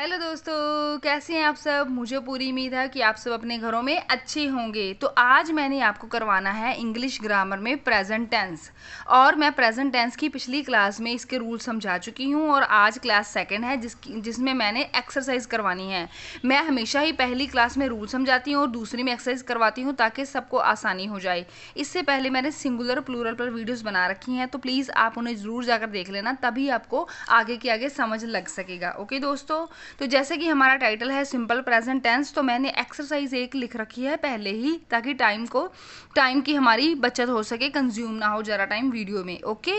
Hello दोस्तों, कैसे हैं आप सब। मुझे पूरी उम्मीद है कि आप सब अपने घरों में अच्छे होंगे। तो आज मैंने आपको करवाना है इंग्लिश ग्रामर में प्रेजेंट टेंस। और मैं प्रेजेंट टेंस की पिछली क्लास में इसके रूल समझा चुकी हूँ और आज क्लास सेकंड है जिसमें मैंने एक्सरसाइज करवानी है। मैं हमेशा ही पहली क्लास में रूल समझाती हूँ और दूसरी में एक्सरसाइज करवाती हूँ ताकि सबको आसानी हो जाए। इससे पहले मैंने सिंगुलर प्लूरल पर वीडियोज़ बना रखी हैं, तो प्लीज़ आप उन्हें ज़रूर जाकर देख लेना, तभी आपको आगे के आगे समझ लग सकेगा। ओके दोस्तों, तो जैसे कि हमारा टाइटल है सिंपल प्रेजेंट टेंस, तो मैंने एक्सरसाइज एक लिख रखी है पहले ही, ताकि टाइम की हमारी बचत हो सके, कंज्यूम ना हो ज़रा टाइम वीडियो में। ओके,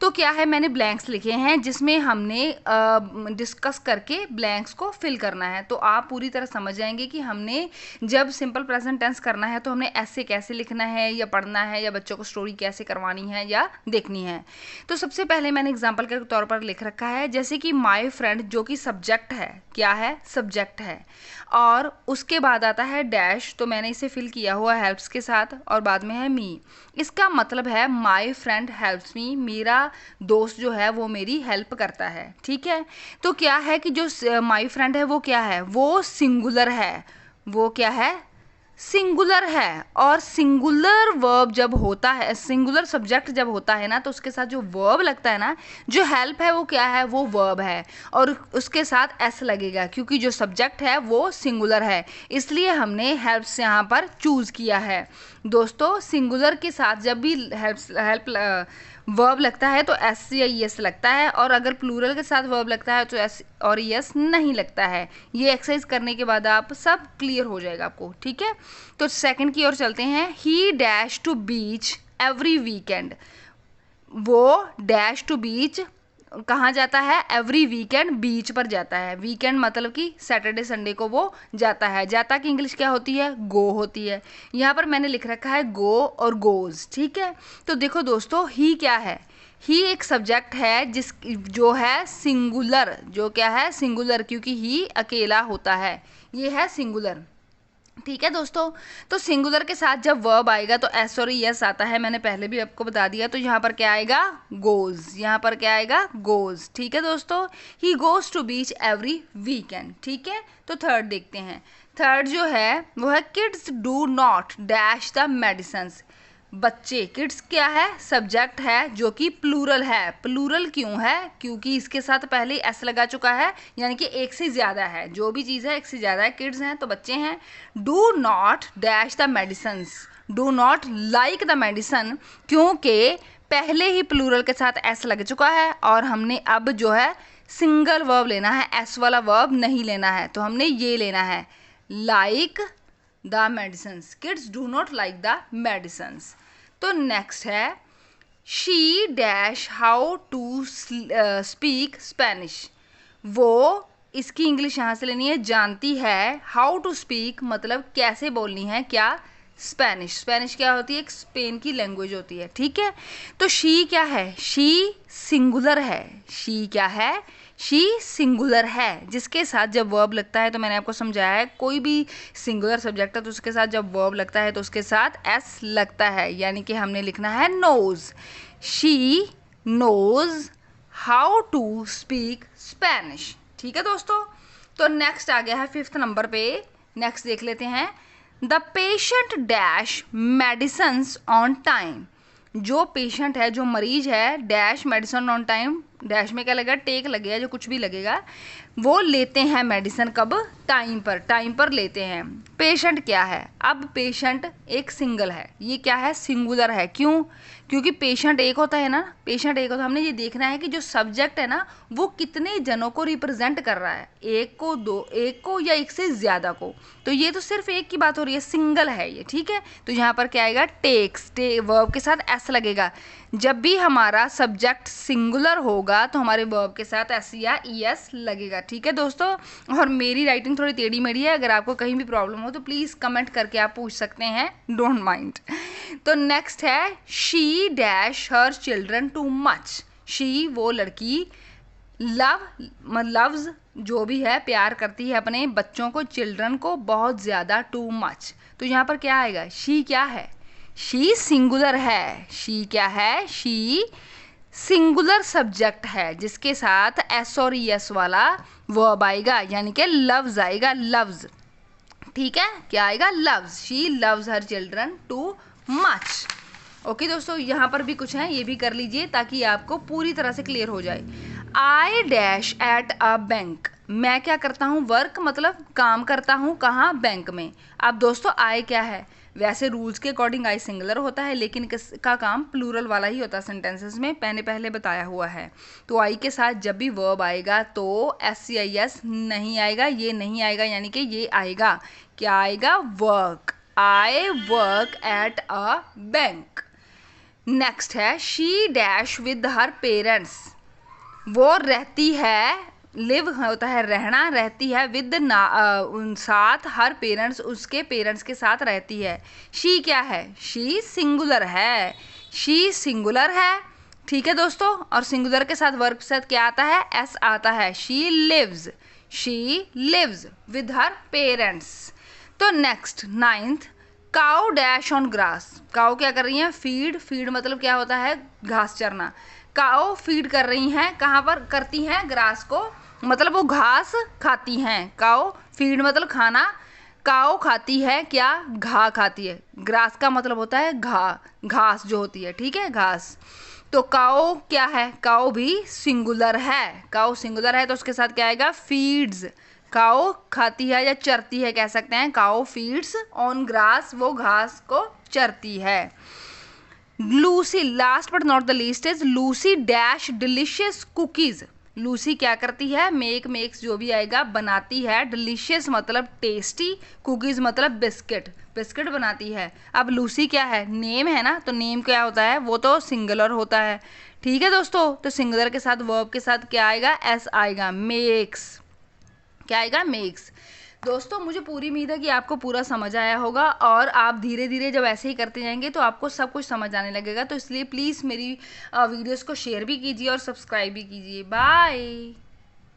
तो क्या है, मैंने ब्लैंक्स लिखे हैं जिसमें हमने डिस्कस करके ब्लैंक्स को फिल करना है। तो आप पूरी तरह समझ जाएंगे कि हमने जब सिंपल प्रेजेंट टेंस करना है तो हमने ऐसे कैसे लिखना है, या पढ़ना है, या बच्चों को स्टोरी कैसे करवानी है या देखनी है। तो सबसे पहले मैंने एग्जाम्पल के तौर पर लिख रखा है, जैसे कि माई फ्रेंड, जो कि सब्जेक्ट है। क्या है? सब्जेक्ट है। और उसके बाद आता है डैश, तो मैंने इसे फिल किया हुआ हेल्प्स के साथ, और बाद में है मी। इसका मतलब है माई फ्रेंड हेल्प्स मी, मेरा दोस्त जो है वो मेरी हेल्प करता है। ठीक है, तो क्या है कि जो माई फ्रेंड है वो क्या है, वो सिंगुलर है। वो क्या है? सिंगुलर है। और सिंगुलर वर्ब जब होता है, सिंगुलर सब्जेक्ट जब होता है ना, तो उसके साथ जो वर्ब लगता है ना, जो हेल्प है वो क्या है, वो वर्ब है। और उसके साथ एस लगेगा क्योंकि जो सब्जेक्ट है वो सिंगुलर है, इसलिए हमने हेल्प्स यहाँ पर चूज़ किया है। दोस्तों, सिंगुलर के साथ जब भी हेल्प वर्ब लगता है तो एस या एस लगता है, और अगर प्लूरल के साथ वर्ब लगता है तो एस और एस नहीं लगता है। ये एक्सरसाइज करने के बाद आप सब क्लियर हो जाएगा आपको। ठीक है, तो सेकंड की ओर चलते हैं। He dash to beach every weekend. वो डैश टू बीच कहाँ जाता है? एवरी वीकेंड बीच पर जाता है। वीकेंड मतलब कि सैटरडे संडे को वो जाता है। जाता की इंग्लिश क्या होती है? गो होती है। यहाँ पर मैंने लिख रखा है गो और गोज। ठीक है, तो देखो दोस्तों, ही क्या है? ही एक सब्जेक्ट है जो है सिंगुलर। जो क्या है? सिंगुलर, क्योंकि ही अकेला होता है, ये है सिंगुलर। ठीक है दोस्तों, तो सिंगुलर के साथ जब वर्ब आएगा तो एस और यस आता है, मैंने पहले भी आपको बता दिया। तो यहाँ पर क्या आएगा? गोज। यहाँ पर क्या आएगा? गोज। ठीक है दोस्तों, he goes to beach every weekend. ठीक है, तो थर्ड देखते हैं। थर्ड जो है वो है kids do not dash the medicines. बच्चे, किड्स क्या है? सब्जेक्ट है जो कि प्लूरल है। प्लूरल क्यों है? क्योंकि इसके साथ पहले एस लगा चुका है, यानी कि एक से ज़्यादा है। जो भी चीज़ है एक से ज़्यादा है, किड्स हैं तो बच्चे हैं। Do not dash the medicines, do not like the medicine, क्योंकि पहले ही प्लूरल के साथ एस लग चुका है और हमने अब जो है सिंगल वर्ब लेना है, एस वाला वर्ब नहीं लेना है। तो हमने ये लेना है, like the medicines. Kids do not like the medicines. तो नेक्स्ट है she dash how to speak Spanish. वो, इसकी इंग्लिश यहाँ से लेनी है, जानती है। हाउ टू स्पीक मतलब कैसे बोलनी है, क्या? स्पेनिश। स्पेनिश क्या होती है? एक स्पेन की लैंग्वेज होती है। ठीक है, तो शी क्या है? शी सिंगुलर है। शी क्या है? शी सिंगुलर है, जिसके साथ जब वर्ब लगता है, तो मैंने आपको समझाया है, कोई भी सिंगुलर सब्जेक्ट है तो उसके साथ जब वर्ब लगता है तो उसके साथ एस लगता है, यानी कि हमने लिखना है knows. She knows how to speak Spanish. ठीक है दोस्तों, तो नेक्स्ट आ गया है फिफ्थ नंबर पे। नेक्स्ट देख लेते हैं। The patient dash medicines on time. जो पेशेंट है, जो मरीज है, dash medicine on time. Dash में क्या लगेगा? टेक लगेगा, जो कुछ भी लगेगा। वो लेते हैं मेडिसिन कब? टाइम पर। टाइम पर लेते हैं। पेशेंट क्या है? अब पेशेंट एक सिंगल है, ये क्या है? सिंगुलर है। क्यों? क्योंकि पेशेंट एक होता है ना, पेशेंट एक होता है। हमने ये देखना है कि जो सब्जेक्ट है ना वो कितने जनों को रिप्रेजेंट कर रहा है, एक को, दो, एक को, या एक से ज़्यादा को। तो ये तो सिर्फ एक की बात हो रही है, सिंगल है ये। ठीक है, तो यहाँ पर क्या आएगा? टेक्स। वर्ब के साथ एस लगेगा। जब भी हमारा सब्जेक्ट सिंगुलर होगा तो हमारे वर्ब के साथ एस या ई एस लगेगा। ठीक है दोस्तों, और मेरी राइटिंग थोड़ी टेढ़ी मेढ़ी है, अगर आपको कहीं भी प्रॉब्लम हो तो प्लीज़ कमेंट करके आप पूछ सकते हैं, डोंट माइंड। तो नेक्स्ट है she dash her children too much. She वो लड़की, लव्स जो भी है, प्यार करती है अपने बच्चों को, चिल्ड्रन को बहुत ज़्यादा, टू मच। तो यहाँ पर क्या आएगा? शी क्या है? शी सिंगुलर है। शी क्या है? शी सिंगुलर सब्जेक्ट है जिसके साथ एस और एस वाला वर्ब आएगा, यानी कि लव्स आएगा, लव्स। ठीक है, क्या आएगा? Loves. She loves her children too much. Okay दोस्तों, यहाँ पर भी कुछ है, ये भी कर लीजिए ताकि आपको पूरी तरह से क्लियर हो जाए। I dash at a bank. मैं क्या करता हूँ? वर्क मतलब काम करता हूँ, कहाँ? बैंक में। अब दोस्तों आई क्या है? वैसे रूल्स के अकॉर्डिंग आई सिंगुलर होता है, लेकिन किसका काम प्लूरल वाला ही होता है सेंटेंसेस में, मैंने पहले बताया हुआ है। तो आई के साथ जब भी वर्ब आएगा तो SCIS नहीं आएगा, ये नहीं आएगा, यानी कि ये आएगा, क्या आएगा? Work. I work at a bank. Next है she dash with her parents. वो रहती है, लिव होता है रहना, रहती है, विद उन साथ, हर पेरेंट्स उसके पेरेंट्स के साथ रहती है। शी क्या है? शी सिंगुलर है, शी सिंगुलर है। ठीक है दोस्तों, और सिंगुलर के साथ वर्ब के साथ क्या आता है? एस आता है। She lives with her parents. तो next 9th, cow dash on grass. Cow क्या कर रही है? फीड मतलब क्या होता है? घास चरना। काउ फीड कर रही हैं, कहाँ पर करती हैं? ग्रास को, मतलब वो घास खाती हैं। काउ फीड मतलब खाना, काउ खाती है क्या? घा खाती है। ग्रास का मतलब होता है घास जो होती है, ठीक है, घास। तो काउ क्या है? काउ भी सिंगुलर है। काउ सिंगुलर है तो उसके साथ क्या आएगा? फीड्स। काउ खाती है या चरती है, कह सकते हैं। काउ फीड्स ऑन ग्रास, वो घास को चरती है। Lucy, last but not the least is Lucy dash delicious cookies. Lucy क्या करती है? मेक्स जो भी आएगा बनाती है। डिलीशियस मतलब टेस्टी, कुकीज मतलब बिस्किट बनाती है। अब लूसी क्या है? नेम है ना, तो नेम क्या होता है? वो तो सिंगुलर होता है। ठीक है दोस्तों, तो सिंगुलर के साथ वर्ब के साथ क्या आएगा? एस आएगा। मेक्स, क्या आएगा? मेक्स। दोस्तों मुझे पूरी उम्मीद है कि आपको पूरा समझ आया होगा, और आप धीरे धीरे जब ऐसे ही करते जाएंगे तो आपको सब कुछ समझ आने लगेगा। तो इसलिए प्लीज़ मेरी वीडियोस को शेयर भी कीजिए और सब्सक्राइब भी कीजिए। बाय।